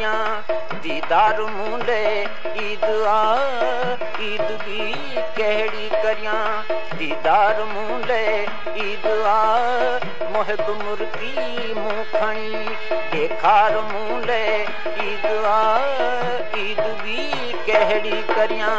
करियां दीदार मूले ईद आ ईद भी कहिड़ी करियां दीदार मूले ईद आ मुहिब मुर्गी मूं खणी ॾेखार मूले ईद आ ईद भी कहिड़ी करियां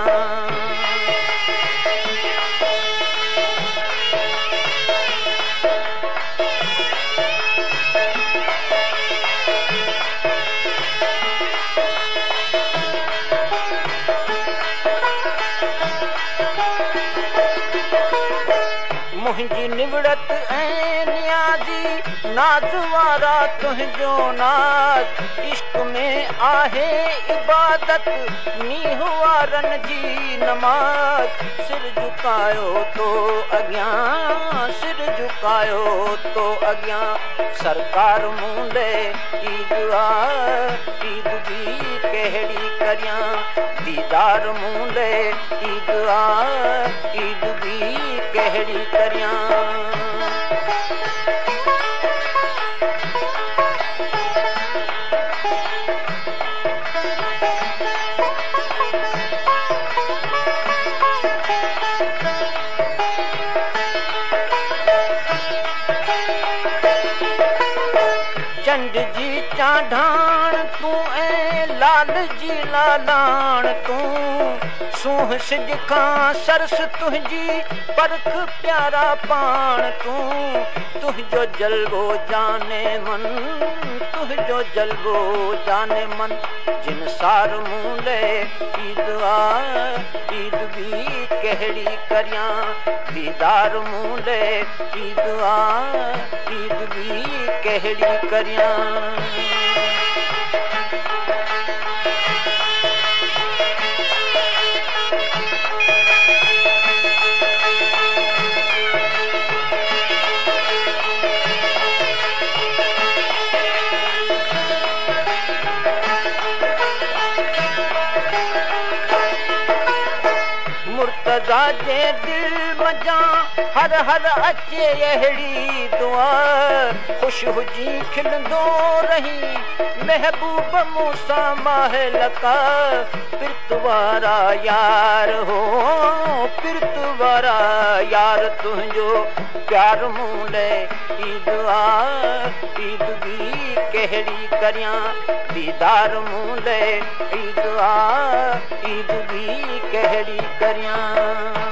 मुंहिंजी निवड़त ऐं नियाज़ी नाज़ वारा तुंहिंजो नाज़ इश्क में आहे इबादत नीह वारनि जी नमाज़ सिर झुकायो तो अॻियां सिर झुकायो तो अॻियां सरकार मूंडे ईद आ ईद भी कहिड़ी करियां दीदार मूंडे ईद आ ईद भी कहिड़ी करियां चंड जी चाढ़ाण तूं ऐं लाल जी लालाण तूं सूंह सिज खां सरस तुंहिंजी परख प्यारा पाण तूं तुंहिंजो जलवो जाने मन तुंहिंजो जलवो जाने मन जिन सार मूंडे ईद आ ईद भी कहिड़ी करियां दीदार मूंडे ईद आ ईद भी कहिड़ी करियां मुर्तज़ा जे दिल मजां हर हर अचे अहिड़ी दुआ ख़ुशि हुजी खिलंदो रही महबूब मूंसां माहिल का पिरत वारा यार हो पिरत वारा यार तुंहिंजो प्यार मूंडे ईद आ ईद भी कहिड़ी करियां दीदार मूंडे ईद आ ईद भी कहिड़ी करियां